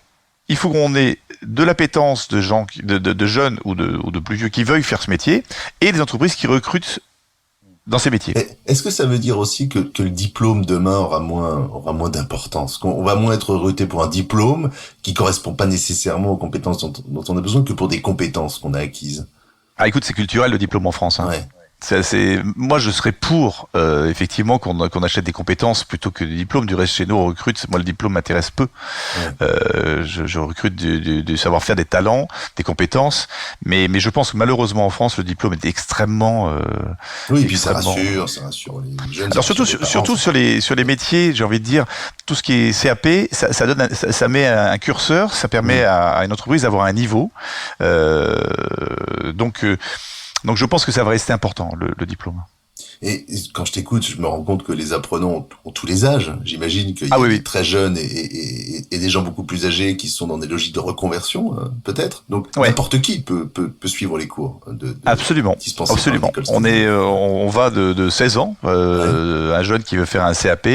il faut qu'on ait de l'appétence de gens, de jeunes ou de plus vieux qui veuillent faire ce métier, et des entreprises qui recrutent dans ces métiers. Est-ce que ça veut dire aussi que le diplôme demain aura moins d'importance, qu'on va moins être recruté pour un diplôme qui correspond pas nécessairement aux compétences dont on a besoin que pour des compétences qu'on a acquises? Ah, écoute, c'est culturel le diplôme en France. Hein. Ouais. Moi, je serais pour effectivement qu'on achète des compétences plutôt que des diplômes. Du reste, chez nous, on recrute. Moi, le diplôme m'intéresse peu. Je recrute du savoir-faire, des talents, des compétences. Mais je pense que malheureusement en France, le diplôme est extrêmement. Oui, et puis ça rassure les jeunes. Alors surtout sur les métiers, j'ai envie de dire, tout ce qui est CAP, ça met un curseur, ça permet à une entreprise d'avoir un niveau. Donc je pense que ça va rester important, le diplôme. Et quand je t'écoute, je me rends compte que les apprenants ont tous les âges. J'imagine qu'il y a des très jeunes et des gens beaucoup plus âgés qui sont dans des logiques de reconversion, peut-être. Donc n'importe qui peut suivre les cours. Absolument. On va de 16 ans, un jeune qui veut faire un CAP,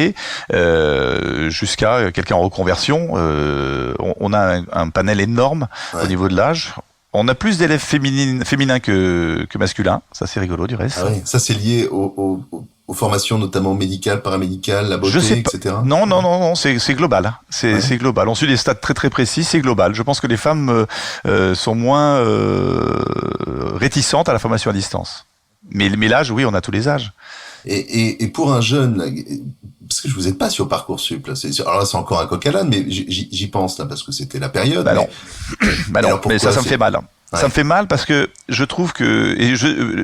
jusqu'à quelqu'un en reconversion. On a un panel énorme au niveau de l'âge. On a plus d'élèves féminins que masculins. Ça, c'est rigolo, du reste. Ah oui, ça, c'est lié aux formations, notamment médicales, paramédicales, la beauté, etc. Non, c'est global. Hein. C'est global. On suit des stats très très précis, c'est global. Je pense que les femmes sont moins réticentes à la formation à distance. Mais l'âge, oui, on a tous les âges. Et pour un jeune, parce que je vous ai pas sur Parcoursup, là. Alors là, c'est encore un coq à l'âne, mais j'y pense, là, parce que c'était la période. Non, mais ça me fait mal. Ça me fait mal parce que je trouve que,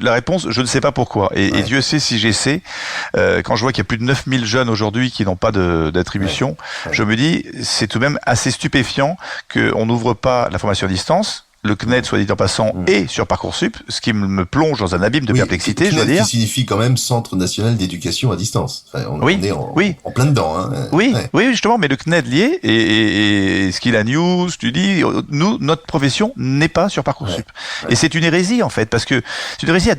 la réponse, je ne sais pas pourquoi. Et Dieu sait si j'essaie. Quand je vois qu'il y a plus de 9000 jeunes aujourd'hui qui n'ont pas d'attribution, je me dis, c'est tout de même assez stupéfiant qu'on n'ouvre pas la formation à distance. Le CNED, soit dit en passant, est sur Parcoursup, ce qui me plonge dans un abîme de perplexité, je veux dire. Qui signifie quand même Centre National d'Éducation à Distance. Enfin, on est en plein dedans. Hein. Oui, justement, mais le CNED lié, et Skill and News, tu dis, nous, notre profession n'est pas sur Parcoursup. Et c'est une hérésie, en fait, parce que c'est une hérésie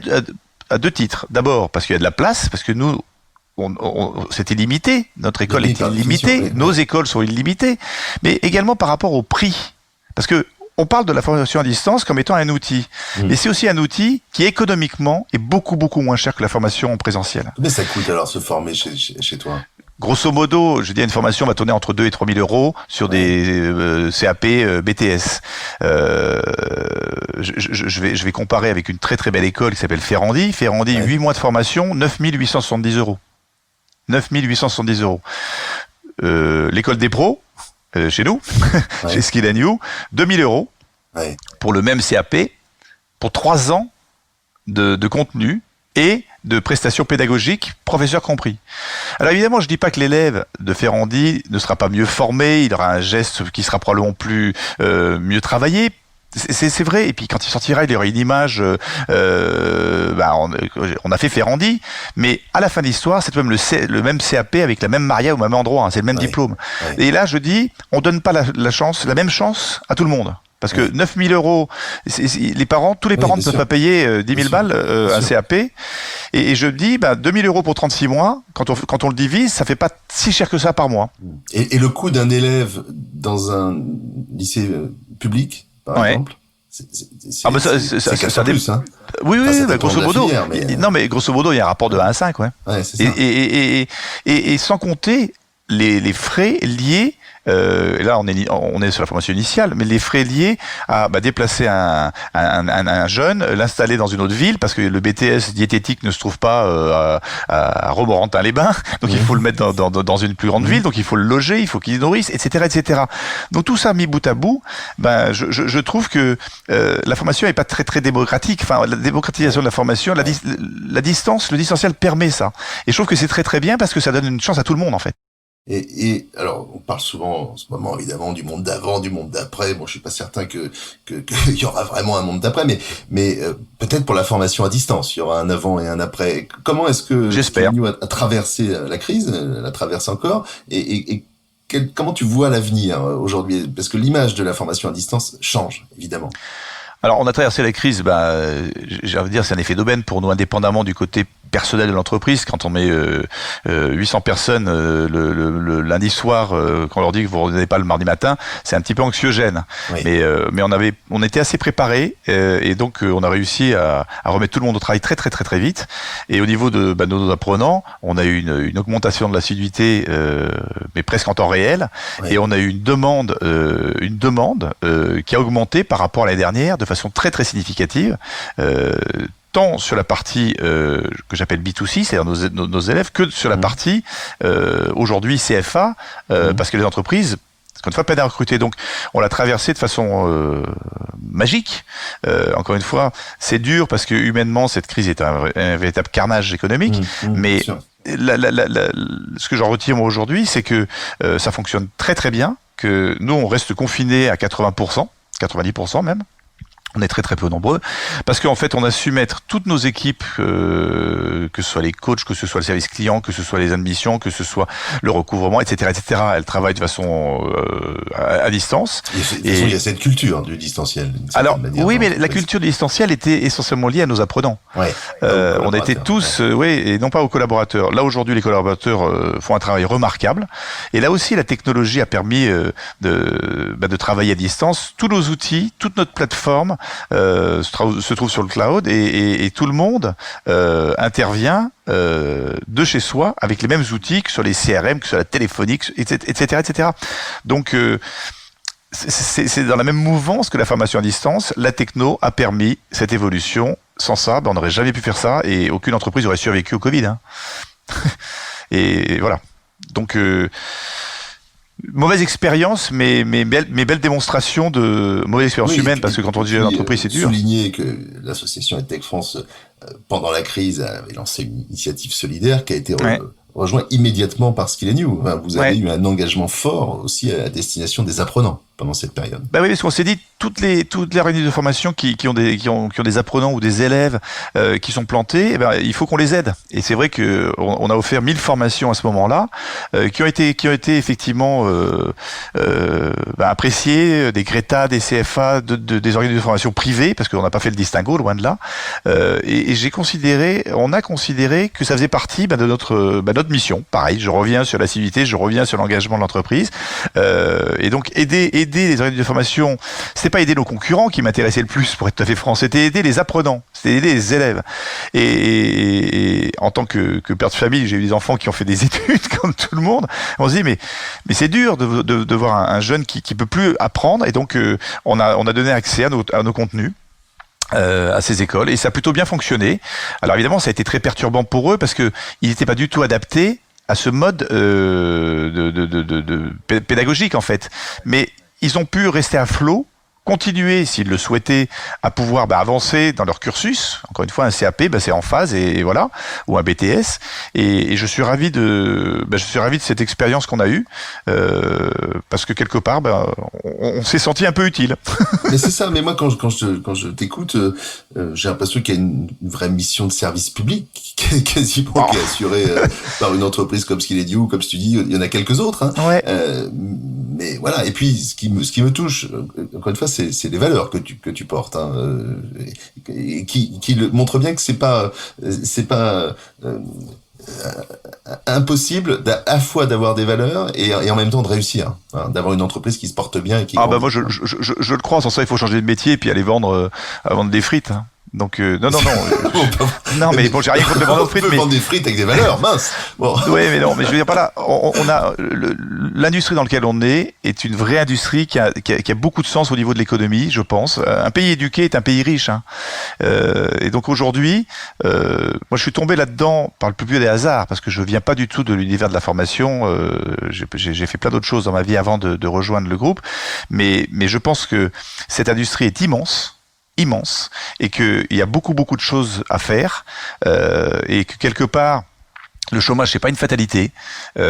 à deux titres. D'abord, parce qu'il y a de la place, parce que nous, c'est illimité, notre école est illimitée, nos écoles sont illimitées, mais également par rapport au prix. Parce que on parle de la formation à distance comme étant un outil. Mais c'est aussi un outil qui, économiquement, est beaucoup, beaucoup moins cher que la formation en présentiel. Mais ça coûte alors se former chez toi? Grosso modo, je dis une formation va tourner entre 2 et 3 000 euros sur des CAP, BTS. Je vais comparer avec une très, très belle école qui s'appelle Ferrandi. Ferrandi, 8 mois de formation, 9 870 euros. 9 870 euros. L'école des pros, chez nous, chez Skill and You, 2000 euros pour le même CAP, pour 3 ans de contenu et de prestations pédagogiques, professeurs compris. Alors évidemment, je dis pas que l'élève de Ferrandi ne sera pas mieux formé, il aura un geste qui sera probablement mieux travaillé. C'est vrai, et puis quand il sortira, il aura une image, on a fait Ferrandi, mais à la fin de l'histoire, c'est même le même CAP avec la même Maria au même endroit, hein, c'est le même diplôme. Et là, je dis, on donne pas la même chance à tout le monde. Parce que 9 000 euros, tous les parents ne peuvent pas payer 10 000 balles un CAP. Et je dis, 2 000 euros pour 36 mois, quand on le divise, ça fait pas si cher que ça par mois. Et le coût d'un élève dans un lycée public, par exemple, ça plus, hein. Oui, grosso modo. Non, mais grosso modo, il y a un rapport de 1 à 5, c'est ça. Et sans compter les frais liés. Là, on est sur la formation initiale, mais les frais liés à déplacer un jeune, l'installer dans une autre ville, parce que le BTS diététique ne se trouve pas à Romorantin-les-Bains, donc il faut le mettre dans une plus grande ville, donc il faut le loger, il faut qu'il nourrisse, etc., etc. Donc tout ça mis bout à bout, je trouve que la formation est pas très très démocratique. Enfin, la démocratisation de la formation, la distance, le distanciel permet ça. Et je trouve que c'est très très bien parce que ça donne une chance à tout le monde en fait. Et alors, on parle souvent en ce moment évidemment du monde d'avant, du monde d'après. Bon, je suis pas certain que il y aura vraiment un monde d'après, mais peut-être pour la formation à distance, il y aura un avant et un après. Comment est-ce que j'espère a traversé la crise, la traverse encore, et comment tu vois l'avenir aujourd'hui? Parce que l'image de la formation à distance change évidemment. Alors, on a traversé la crise, j'ai envie de dire, c'est un effet d'aubaine pour nous, indépendamment du côté personnel de l'entreprise. Quand on met 800 personnes le lundi soir, quand on leur dit que vous ne revenez pas le mardi matin, c'est un petit peu anxiogène. Oui. Mais on était assez préparés, et donc on a réussi à remettre tout le monde au travail très très très très vite. Et au niveau de nos apprenants, on a eu une augmentation de l'assiduité, mais presque en temps réel. Oui. Et on a eu une demande qui a augmenté par rapport à l'année dernière de façon très très significative, tant sur la partie que j'appelle B2C, c'est-à-dire nos élèves, que sur la partie aujourd'hui CFA, parce que les entreprises, encore une fois, peinent à recruter. Donc, on l'a traversé de façon magique. Encore une fois, c'est dur parce que humainement, cette crise est un véritable carnage économique, mais ce que j'en retire moi aujourd'hui, c'est que ça fonctionne très très bien, que nous, on reste confinés à 80%, 90% même. On est très très peu nombreux, parce qu'en fait, on a su mettre toutes nos équipes, que ce soit les coachs, que ce soit le service client, que ce soit les admissions, que ce soit le recouvrement, etc., etc. Elles travaillent de façon à distance. De toute façon, il y a cette culture du distanciel. Alors, oui, mais la culture du distanciel était essentiellement liée à nos apprenants. Ouais. On était tous, et non pas aux collaborateurs. Là, aujourd'hui, les collaborateurs font un travail remarquable. Et là aussi, la technologie a permis de travailler à distance. Tous nos outils, toute notre plateforme se trouve sur le cloud, et tout le monde intervient de chez soi avec les mêmes outils que sur les CRM, que sur la téléphonique, etc., etc. Donc c'est dans la même mouvance que la formation à distance. La techno a permis cette évolution. Sans ça, on n'aurait jamais pu faire ça, et aucune entreprise n'aurait survécu au Covid. Hein. Et voilà. Donc mauvaise expérience, mais belle démonstration de mauvaise expérience humaine, parce que quand on dit l'entreprise, c'est dur. Souligner que l'association EdTech France, pendant la crise, avait lancé une initiative solidaire qui a été rejointe immédiatement par Skill & You. Vous avez eu un engagement fort aussi à destination des apprenants pendant cette période. Bah oui, parce qu'on s'est dit, toutes les réunions de formation qui ont des apprenants ou des élèves qui sont plantés, il faut qu'on les aide. Et c'est vrai que on a offert 1000 formations à ce moment-là, qui ont été effectivement appréciées, des Greta, des CFA, des organismes de formation privés, parce qu'on n'a pas fait le distinguo, loin de là. Et on a considéré que ça faisait partie de notre mission. Pareil, je reviens sur l'assiduité, je reviens sur l'engagement de l'entreprise, et donc aider les organismes de formation. C'était pas aider nos concurrents qui m'intéressait le plus, pour être tout à fait franc, c'était aider les apprenants, c'était aider les élèves. Et en tant que père de famille, j'ai eu des enfants qui ont fait des études comme tout le monde. On se dit mais c'est dur de voir un jeune qui peut plus apprendre, et donc on a donné accès à nos contenus. À ces écoles, et ça a plutôt bien fonctionné. Alors évidemment, ça a été très perturbant pour eux, parce que ils n'étaient pas du tout adaptés à ce mode pédagogique en fait. Mais ils ont pu rester à flot, continuer, s'ils le souhaitaient, à pouvoir avancer dans leur cursus. Encore une fois, un CAP, c'est en phase, et voilà, ou un BTS. Et je suis ravi de cette expérience qu'on a eue, parce que quelque part, on s'est senti un peu utile. Mais c'est ça. Mais moi, quand je t'écoute, j'ai l'impression qu'il y a une vraie mission de service public quasiment qui est assurée par une entreprise comme Skill & You, comme tu dis, il y en a quelques autres. Hein. Ouais. Mais voilà. Et puis, ce qui me touche, encore une fois, c'est les valeurs que tu portes, hein, et qui le montrent bien que c'est pas impossible à la fois d'avoir des valeurs et en même temps de réussir, hein, d'avoir une entreprise qui se porte bien et qui moi je le crois. Sans ça, il faut changer de métier et puis aller vendre des frites. Hein. Donc non, non, mais bon, j'ai rien contre le vendeur de frites, mais vendre des frites avec des valeurs, mince. Bon. Oui, mais non, mais je veux dire pas là. On a l'industrie dans laquelle on est une vraie industrie qui a beaucoup de sens au niveau de l'économie, je pense. Un pays éduqué est un pays riche, hein. Et donc aujourd'hui, moi je suis tombé là-dedans par le plus vieux des hasards, parce que je viens pas du tout de l'univers de la formation. J'ai fait plein d'autres choses dans ma vie avant de rejoindre le groupe, mais je pense que cette industrie est immense, et qu'il y a beaucoup de choses à faire, et que quelque part le chômage c'est pas une fatalité, et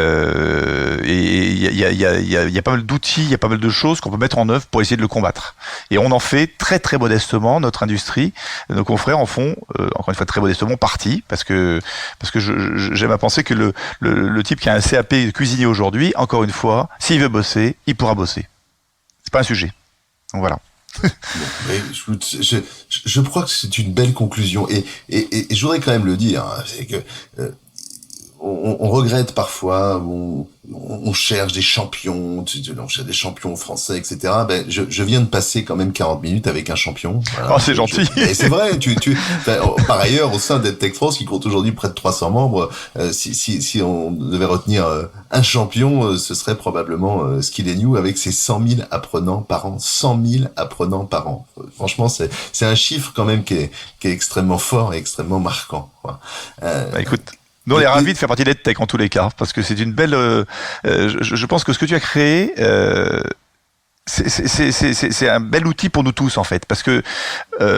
il y a pas mal d'outils, il y a pas mal de choses qu'on peut mettre en œuvre pour essayer de le combattre, et on en fait très très modestement. Notre industrie, nos confrères en font encore une fois très modestement partie, parce que j'aime à penser que le type qui a un CAP cuisinier aujourd'hui, encore une fois, s'il veut bosser, il pourra bosser. C'est pas un sujet. Donc voilà. Bon, mais je crois que c'est une belle conclusion et je voudrais quand même le dire, hein, c'est que on regrette parfois, on cherche des champions, on cherche des champions français, etc. Ben, je viens de passer quand même 40 minutes avec un champion. Voilà. Oh, c'est gentil. Et c'est vrai, par ailleurs, au sein d'EdTech France, qui compte aujourd'hui près de 300 membres, si on devait retenir un champion, ce serait probablement Skill & You avec ses 100 000 apprenants par an. 100 000 apprenants par an. Franchement, c'est un chiffre quand même qui est extrêmement fort et extrêmement marquant, quoi. Écoute, nous, on est ravis de faire partie d'EdTech en tous les cas, parce que c'est une belle. Je pense que ce que tu as créé, c'est un bel outil pour nous tous en fait, parce que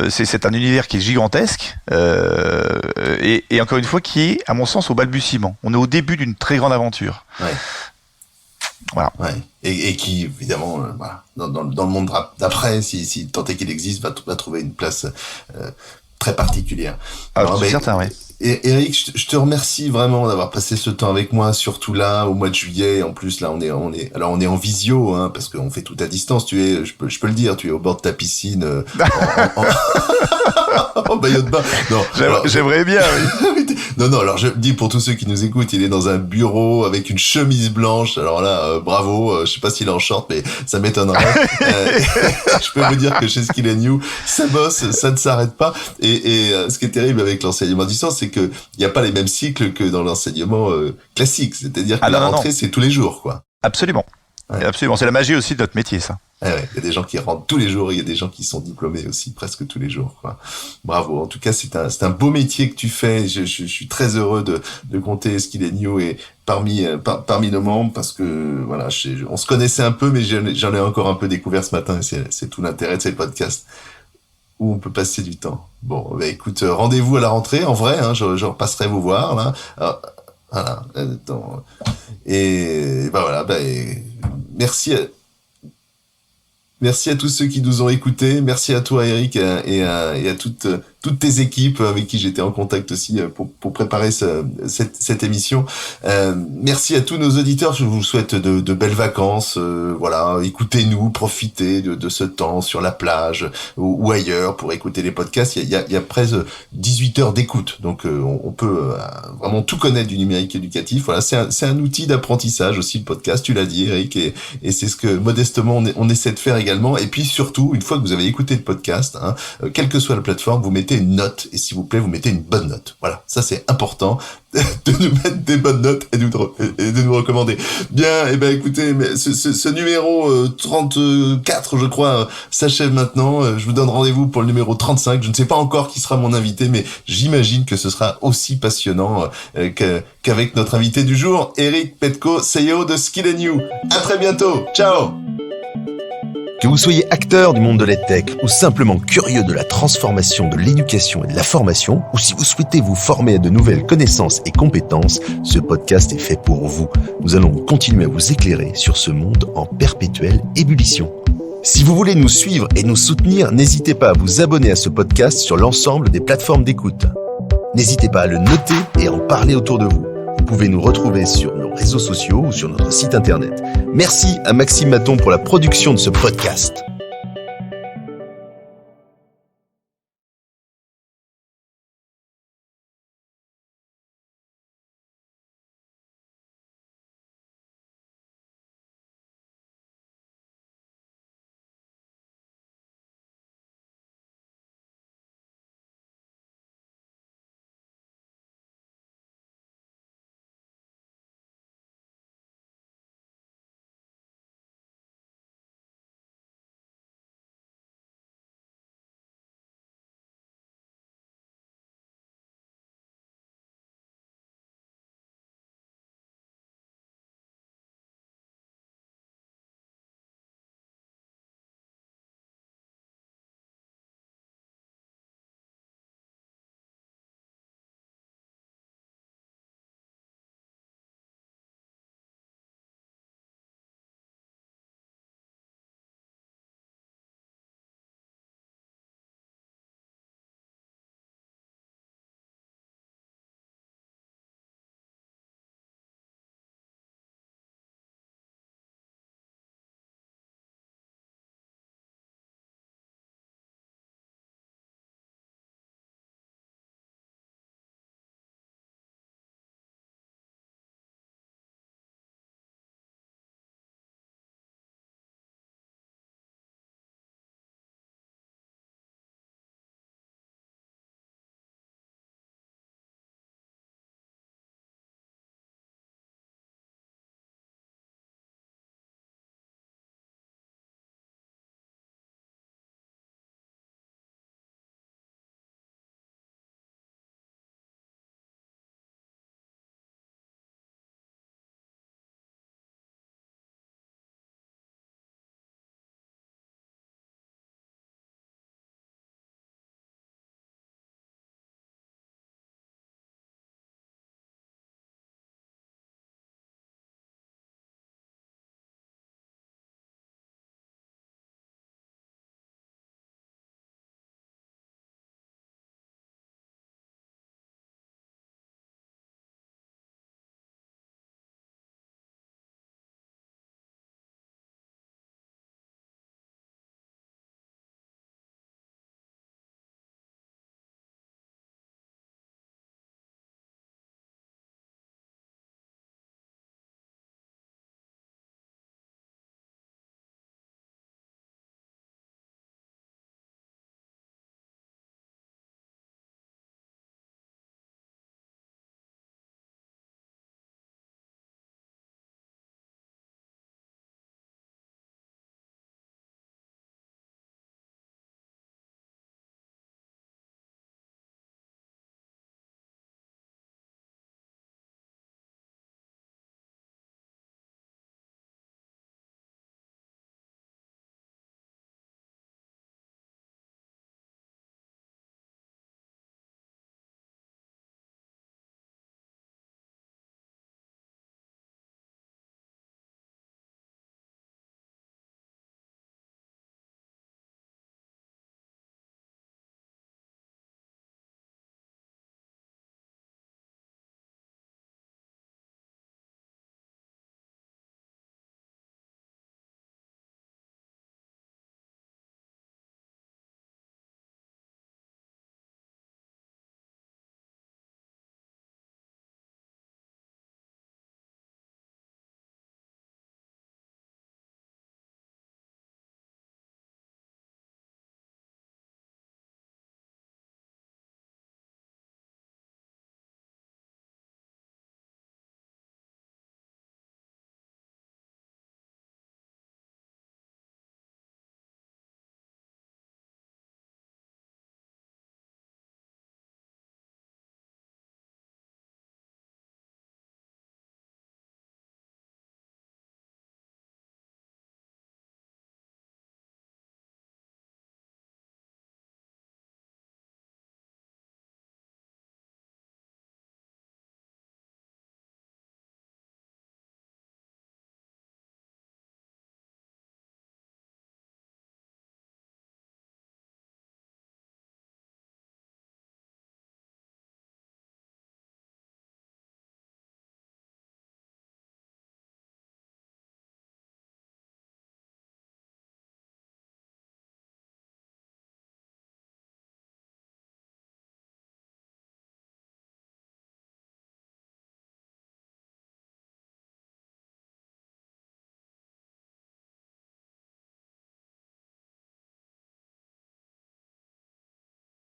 c'est un univers qui est gigantesque et encore une fois qui est, à mon sens, au balbutiement. On est au début d'une très grande aventure. Ouais. Voilà. Ouais. Et qui, évidemment, voilà, dans le monde d'après, si tant est qu'il existe, va trouver une place très particulière. Alors, c'est certain, oui. Et Eric, je te remercie vraiment d'avoir passé ce temps avec moi, surtout là, au mois de juillet. En plus, là, on est en visio, hein, parce qu'on fait tout à distance. Je peux le dire, tu es au bord de ta piscine, en maillot de bain. Non. J'aimerais bien, oui. Non, alors je dis pour tous ceux qui nous écoutent, il est dans un bureau avec une chemise blanche. Alors là, bravo, je sais pas s'il est en short, mais ça m'étonnerait. Je peux vous dire que chez Skill & You, ça bosse, ça ne s'arrête pas. Et ce qui est terrible avec l'enseignement à distance, c'est que il n'y a pas les mêmes cycles que dans l'enseignement classique. C'est-à-dire que la rentrée, c'est tous les jours, quoi. Absolument. Ouais. Absolument. C'est la magie aussi de notre métier, ça. Ouais, il y a des gens qui rentrent tous les jours, il y a des gens qui sont diplômés aussi presque tous les jours, quoi. Bravo. En tout cas, c'est un beau métier que tu fais. Je suis très heureux de compter Skill & You et parmi nos membres, parce que voilà, on se connaissait un peu, mais j'en ai encore un peu découvert ce matin. Et c'est tout l'intérêt de ces podcasts où on peut passer du temps. Bon, bah écoute, rendez-vous à la rentrée, en vrai, hein, je repasserai vous voir là. Alors, voilà. Et bah voilà, merci à tous ceux qui nous ont écoutés. Merci à toi, Eric, et à toutes tes équipes avec qui j'étais en contact aussi pour préparer cette émission. Merci à tous nos auditeurs. Je vous souhaite de belles vacances. Voilà, écoutez-nous, profitez de ce temps sur la plage ou ailleurs pour écouter les podcasts. Il y a presque 18 heures d'écoute, donc on peut vraiment tout connaître du numérique éducatif. Voilà, c'est un outil d'apprentissage aussi, le podcast. Tu l'as dit, Eric, et c'est ce que modestement on essaie de faire également. Et puis surtout, une fois que vous avez écouté le podcast, hein, quelle que soit la plateforme, vous mettez une note, et s'il vous plaît, vous mettez une bonne note. Voilà, ça c'est important de nous mettre des bonnes notes et de nous recommander. Bien, et ben écoutez, mais ce numéro 34, je crois, s'achève maintenant. Je vous donne rendez-vous pour le numéro 35. Je ne sais pas encore qui sera mon invité, mais j'imagine que ce sera aussi passionnant qu'avec notre invité du jour, Eric Petko, CEO de Skill & You. À très bientôt. Ciao. Que vous soyez acteur du monde de l'EdTech ou simplement curieux de la transformation de l'éducation et de la formation, ou si vous souhaitez vous former à de nouvelles connaissances et compétences, ce podcast est fait pour vous. Nous allons continuer à vous éclairer sur ce monde en perpétuelle ébullition. Si vous voulez nous suivre et nous soutenir, n'hésitez pas à vous abonner à ce podcast sur l'ensemble des plateformes d'écoute. N'hésitez pas à le noter et à en parler autour de vous. Vous pouvez nous retrouver sur nos réseaux sociaux ou sur notre site internet. Merci à Maxime Maton pour la production de ce podcast.